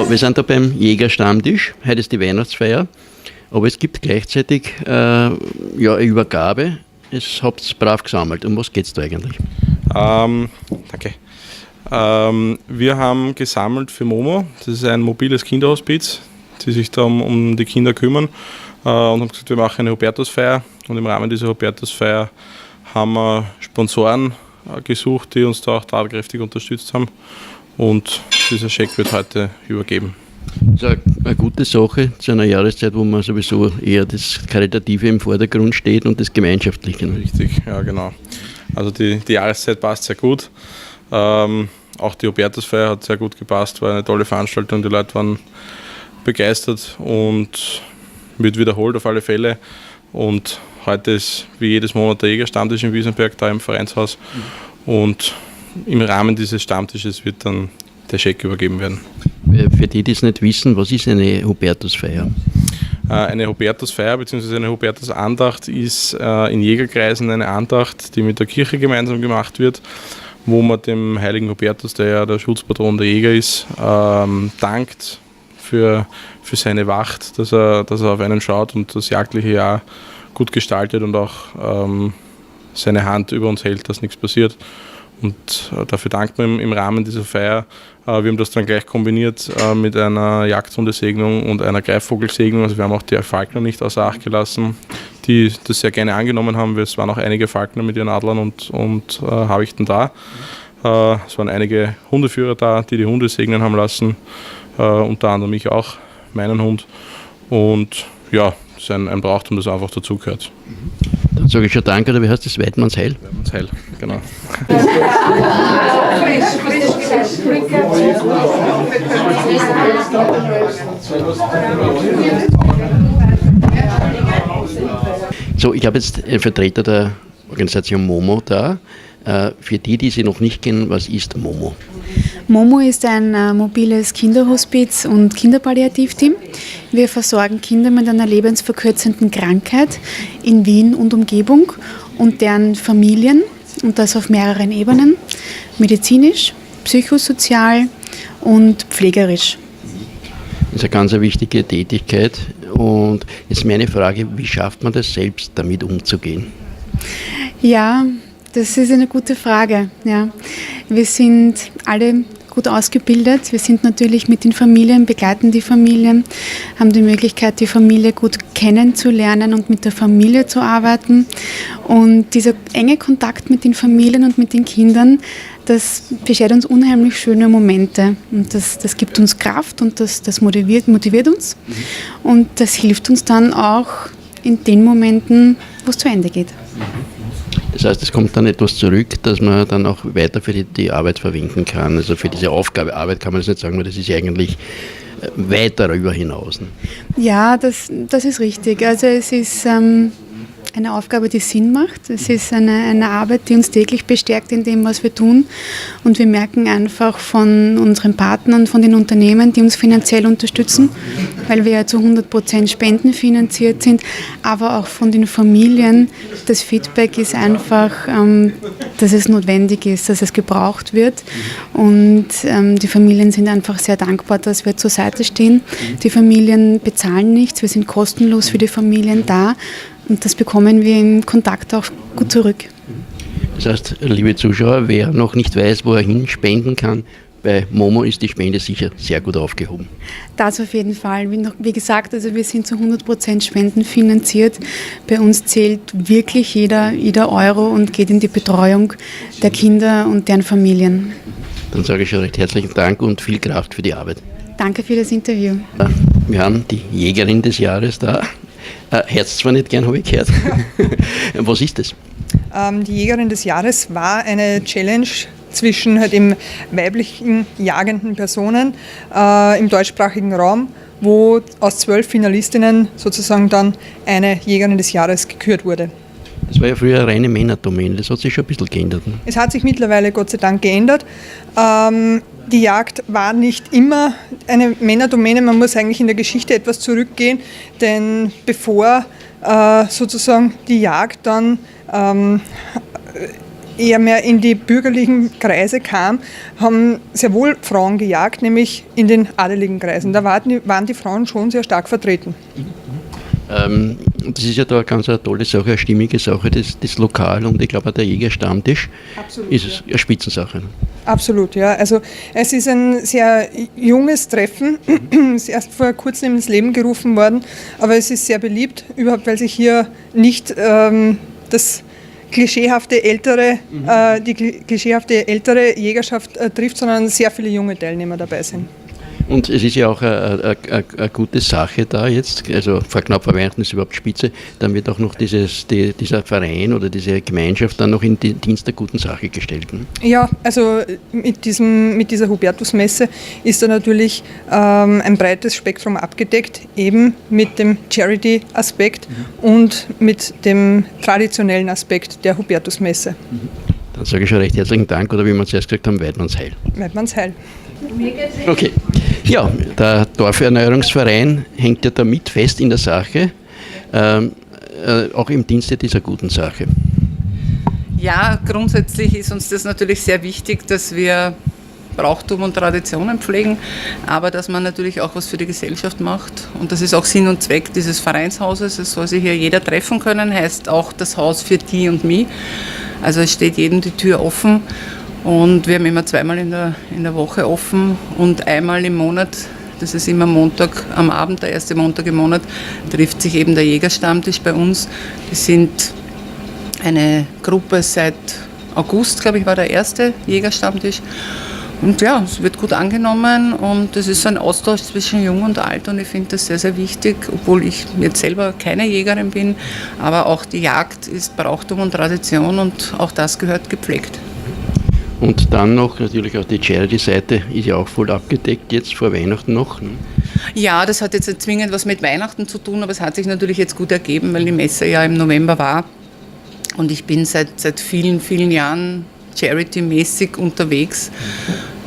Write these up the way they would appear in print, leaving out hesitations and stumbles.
Ja, wir sind da beim Jägerstammtisch. Heute ist die Weihnachtsfeier. Aber es gibt gleichzeitig eine Übergabe. Es habt ihr brav gesammelt. Um was geht es da eigentlich? Danke. Wir haben gesammelt für MOMO. Das ist ein mobiles Kinderhospiz, die sich da um die Kinder kümmern. Und haben gesagt, wir machen eine Hubertusfeier. Und im Rahmen dieser Hubertusfeier haben wir Sponsoren gesucht, die uns da auch tatkräftig unterstützt haben. Und dieser Scheck wird heute übergeben. Das ist eine gute Sache zu einer Jahreszeit, wo man sowieso eher das Karitative im Vordergrund steht und das Gemeinschaftliche. Richtig, ja genau. Also die Jahreszeit passt sehr gut. Auch die Hubertusfeier hat sehr gut gepasst, war eine tolle Veranstaltung, die Leute waren begeistert und wird wiederholt auf alle Fälle. Und heute ist wie jedes Monat der Jägerstammtisch in Wiesenberg, da im Vereinshaus. Und im Rahmen dieses Stammtisches wird dann der Scheck übergeben werden. Für die, die es nicht wissen, was ist eine Hubertusfeier? Eine Hubertusfeier bzw. eine Hubertusandacht ist in Jägerkreisen eine Andacht, die mit der Kirche gemeinsam gemacht wird, wo man dem heiligen Hubertus, der ja der Schutzpatron der Jäger ist, dankt für seine Wacht, dass er auf einen schaut und das jagdliche Jahr gut gestaltet und auch seine Hand über uns hält, dass nichts passiert. Und dafür danken wir im Rahmen dieser Feier. Wir haben das dann gleich kombiniert mit einer Jagdhundesegnung und einer Greifvogelsegnung. Also wir haben auch die Falkner nicht außer Acht gelassen, die das sehr gerne angenommen haben. Es waren auch einige Falkner mit ihren Adlern und Habichten da. Es waren einige Hundeführer da, die Hunde segnen haben lassen. Unter anderem ich auch, meinen Hund. Und ja, das ist ein Brauchtum, das einfach dazugehört. Dann sage ich schon Danke, oder wie heißt das? Weidmannsheil? Weidmannsheil, genau. So, ich habe jetzt einen Vertreter der Organisation MOMO da. Für die sie noch nicht kennen, was ist MOMO? MOMO ist ein mobiles Kinderhospiz und Kinderpalliativteam. Wir versorgen Kinder mit einer lebensverkürzenden Krankheit in Wien und Umgebung und deren Familien, und das auf mehreren Ebenen, medizinisch, psychosozial und pflegerisch. Das ist eine ganz wichtige Tätigkeit. Und jetzt meine Frage, wie schafft man das selbst, damit umzugehen? Ja, das ist eine gute Frage. Ja. Wir sind alle gut ausgebildet. Wir sind natürlich mit den Familien, begleiten die Familien, haben die Möglichkeit, die Familie gut kennenzulernen und mit der Familie zu arbeiten. Und dieser enge Kontakt mit den Familien und mit den Kindern, das beschert uns unheimlich schöne Momente. Und das gibt uns Kraft und das motiviert uns. Und das hilft uns dann auch in den Momenten, wo es zu Ende geht. Das heißt, es kommt dann etwas zurück, dass man dann auch weiter für die Arbeit verwenden kann. Also für diese Aufgabe Arbeit kann man das nicht sagen, weil das ist ja eigentlich weit darüber hinaus. Ja, das ist richtig. Also es ist eine Aufgabe, die Sinn macht. Es ist eine Arbeit, die uns täglich bestärkt in dem, was wir tun. Und wir merken einfach von unseren Partnern, von den Unternehmen, die uns finanziell unterstützen, weil wir ja zu 100% spendenfinanziert sind, aber auch von den Familien. Das Feedback ist einfach, dass es notwendig ist, dass es gebraucht wird. Und die Familien sind einfach sehr dankbar, dass wir zur Seite stehen. Die Familien bezahlen nichts, wir sind kostenlos für die Familien da. Und das bekommen wir im Kontakt auch gut zurück. Das heißt, liebe Zuschauer, wer noch nicht weiß, wo er hinspenden kann, bei MOMO ist die Spende sicher sehr gut aufgehoben. Das auf jeden Fall. Wie gesagt, also wir sind zu 100% spendenfinanziert. Bei uns zählt wirklich jeder Euro und geht in die Betreuung der Kinder und deren Familien. Dann sage ich schon recht herzlichen Dank und viel Kraft für die Arbeit. Danke für das Interview. Wir haben die Jägerin des Jahres da. Hört zwar nicht gern, habe ich gehört. Was ist das? Die Jägerin des Jahres war eine Challenge zwischen halt eben weiblichen jagenden Personen im deutschsprachigen Raum, wo aus 12 Finalistinnen sozusagen dann eine Jägerin des Jahres gekürt wurde. Das war ja früher eine reine Männerdomäne, das hat sich schon ein bisschen geändert. Ne? Es hat sich mittlerweile Gott sei Dank geändert. Die Jagd war nicht immer eine Männerdomäne, man muss eigentlich in der Geschichte etwas zurückgehen, denn bevor sozusagen die Jagd dann eher mehr in die bürgerlichen Kreise kam, haben sehr wohl Frauen gejagt, nämlich in den adeligen Kreisen. Da waren die Frauen schon sehr stark vertreten. Das ist ja da eine ganz tolle Sache, eine stimmige Sache, das Lokal, und ich glaube auch der Jägerstammtisch ist eine Spitzensache. Absolut, ja. Also es ist ein sehr junges Treffen, ist erst vor kurzem ins Leben gerufen worden, aber es ist sehr beliebt, überhaupt weil sich hier nicht das klischeehafte die klischeehafte ältere Jägerschaft trifft, sondern sehr viele junge Teilnehmer dabei sind. Und es ist ja auch eine gute Sache da jetzt, also vor knapp vor Weihnachten ist überhaupt Spitze, dann wird auch noch dieser Verein oder diese Gemeinschaft dann noch in den Dienst der guten Sache gestellt. Ne? Ja, also mit dieser Hubertusmesse ist da natürlich ein breites Spektrum abgedeckt, eben mit dem Charity-Aspekt und mit dem traditionellen Aspekt der Hubertusmesse. Dann sage ich schon recht herzlichen Dank, oder wie wir zuerst gesagt haben, Weidmannsheil. Weidmannsheil. Okay. Ja, der Dorferneuerungsverein hängt ja damit fest in der Sache, auch im Dienste dieser guten Sache. Ja, grundsätzlich ist uns das natürlich sehr wichtig, dass wir Brauchtum und Traditionen pflegen, aber dass man natürlich auch was für die Gesellschaft macht. Und das ist auch Sinn und Zweck dieses Vereinshauses. Es soll sich hier jeder treffen können, heißt auch das Haus für die und mich. Also es steht jedem die Tür offen. Und wir haben immer zweimal in der Woche offen und einmal im Monat, das ist immer Montag am Abend, der erste Montag im Monat, trifft sich eben der Jägerstammtisch bei uns. Wir sind eine Gruppe seit August, glaube ich, war der erste Jägerstammtisch. Und ja, es wird gut angenommen und es ist so ein Austausch zwischen Jung und Alt und ich finde das sehr, sehr wichtig, obwohl ich jetzt selber keine Jägerin bin, aber auch die Jagd ist Brauchtum und Tradition und auch das gehört gepflegt. Und dann noch natürlich auch die Charity-Seite ist ja auch voll abgedeckt, jetzt vor Weihnachten noch. Ne? Ja, das hat jetzt nicht zwingend was mit Weihnachten zu tun, aber es hat sich natürlich jetzt gut ergeben, weil die Messe ja im November war. Und ich bin seit vielen, vielen Jahren charity-mäßig unterwegs.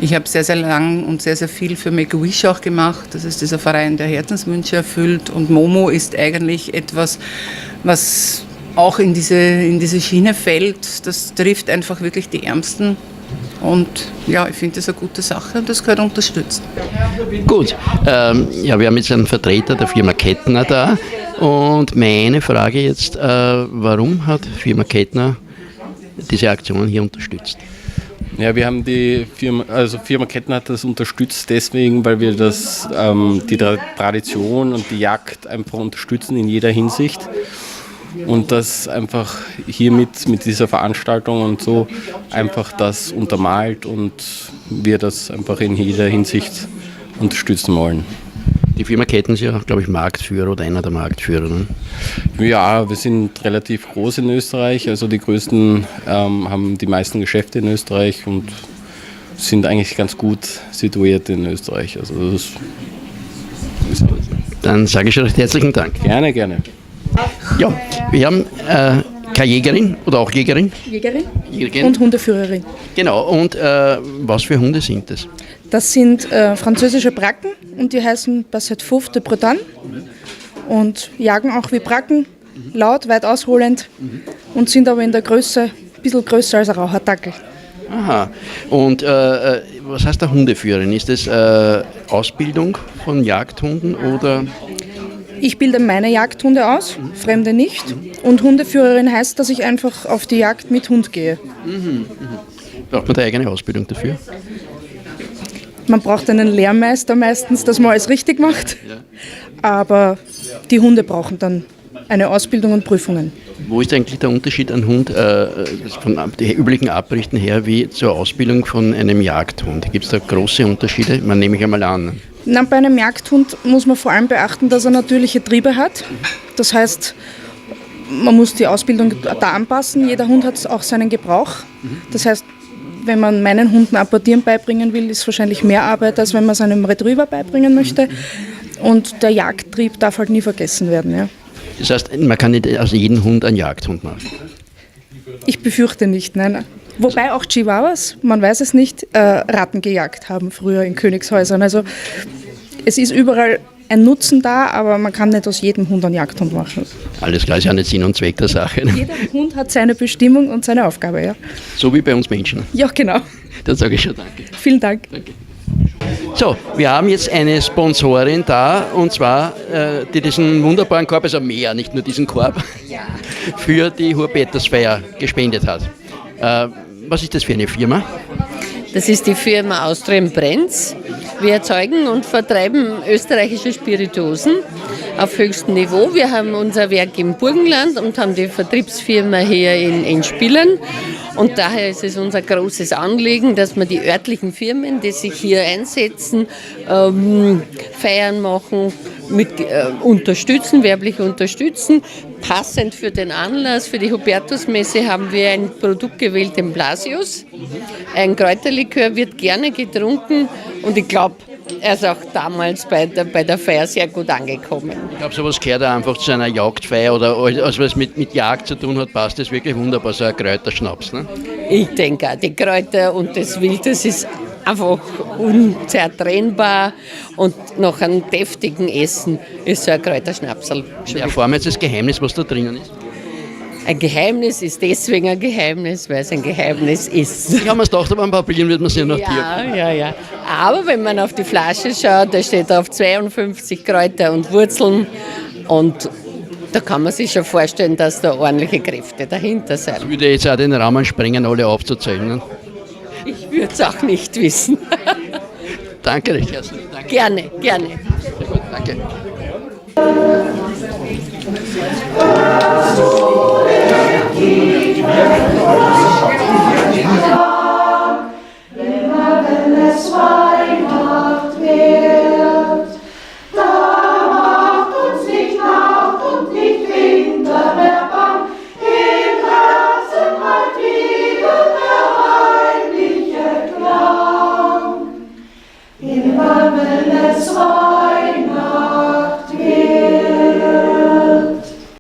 Ich habe sehr, sehr lang und sehr, sehr viel für Make-A-Wish auch gemacht. Das ist dieser Verein, der Herzenswünsche erfüllt. Und MOMO ist eigentlich etwas, was auch in diese Schiene fällt. Das trifft einfach wirklich die Ärmsten. Und ja, ich finde das eine gute Sache und das gehört unterstützt. Gut, ja, wir haben jetzt einen Vertreter der Firma Kettner da. Und meine Frage jetzt, warum hat Firma Kettner diese Aktion hier unterstützt? Ja, wir haben die Firma Kettner hat das unterstützt deswegen, weil wir die Tradition und die Jagd einfach unterstützen in jeder Hinsicht. Und das einfach hier mit dieser Veranstaltung und so einfach das untermalt und wir das einfach in jeder Hinsicht unterstützen wollen. Die Firma Kettner ist ja, glaube ich, Marktführer oder einer der Marktführer. Ne? Ja, wir sind relativ groß in Österreich, also die größten haben die meisten Geschäfte in Österreich und sind eigentlich ganz gut situiert in Österreich. Also das ist alles. Dann sage ich recht herzlichen Dank. Gerne, gerne. Ja, wir haben keine Jägerin oder auch Jägerin? Jägerin und Hundeführerin. Genau, und was für Hunde sind das? Das sind französische Bracken und die heißen Basset Fouf de Bretagne und jagen auch wie Bracken, laut, weit ausholend und sind aber in der Größe ein bisschen größer als ein Raucherdackel. Aha, und was heißt der Hundeführerin? Ist das Ausbildung von Jagdhunden oder? Ich bilde meine Jagdhunde aus, Fremde nicht. Und Hundeführerin heißt, dass ich einfach auf die Jagd mit Hund gehe. Braucht man da eigene Ausbildung dafür? Man braucht einen Lehrmeister meistens, dass man alles richtig macht. Aber die Hunde brauchen dann eine Ausbildung und Prüfungen. Wo ist eigentlich der Unterschied an Hund von den üblichen Abrichten her wie zur Ausbildung von einem Jagdhund? Gibt es da große Unterschiede? Man nehme ich einmal an. Na, bei einem Jagdhund muss man vor allem beachten, dass er natürliche Triebe hat. Das heißt, man muss die Ausbildung da anpassen. Jeder Hund hat auch seinen Gebrauch. Das heißt, wenn man meinen Hunden Apportieren beibringen will, ist es wahrscheinlich mehr Arbeit, als wenn man es einem Retriever beibringen möchte. Und der Jagdtrieb darf halt nie vergessen werden. Ja. Das heißt, man kann nicht aus jedem Hund einen Jagdhund machen? Ich befürchte nicht, nein. Wobei auch Chihuahuas, man weiß es nicht, Ratten gejagt haben früher in Königshäusern. Also es ist überall ein Nutzen da, aber man kann nicht aus jedem Hund einen Jagdhund machen. Alles klar, ist ja nicht Sinn und Zweck der Sache. Jeder Hund hat seine Bestimmung und seine Aufgabe, ja. So wie bei uns Menschen. Ja, genau. Dann sage ich schon danke. Vielen Dank. Danke. So, wir haben jetzt eine Sponsorin da, und zwar, die diesen wunderbaren Korb, also mehr, nicht nur diesen Korb, für die Hubertusfeier gespendet hat. Was ist das für eine Firma? Das ist die Firma Austrian Brenz. Wir erzeugen und vertreiben österreichische Spirituosen auf höchstem Niveau. Wir haben unser Werk im Burgenland und haben die Vertriebsfirma hier in Spillern. Und daher ist es unser großes Anliegen, dass wir die örtlichen Firmen, die sich hier einsetzen, Feiern machen, unterstützen, werblich unterstützen. Passend für den Anlass, für die Hubertusmesse, haben wir ein Produkt gewählt, den Blasius. Ein Kräuterlikör wird gerne getrunken und ich glaube, er ist auch damals bei der Feier sehr gut angekommen. Ich glaube, sowas gehört auch einfach zu einer Jagdfeier oder alles, was mit Jagd zu tun hat, passt das wirklich wunderbar, so ein Kräuterschnaps. Ne? Ich denke auch, die Kräuter und das Wild, das ist einfach unzertrennbar und nach einem deftigen Essen ist so ein Kräuterschnapsel. Erfahren wir jetzt das Geheimnis, was da drinnen ist? Ein Geheimnis ist deswegen ein Geheimnis, weil es ein Geheimnis ist. Ich habe mir gedacht, aber am Papieren wird man es ja notieren. Ja. Aber wenn man auf die Flasche schaut, da steht auf 52 Kräuter und Wurzeln und da kann man sich schon vorstellen, dass da ordentliche Kräfte dahinter sind. Ich würde jetzt auch den Rahmen sprengen, alle aufzuzählen. Ne? Ich würde es auch nicht wissen. Danke recht herzlich. Danke. Gerne. Sehr gut, danke. Thank you.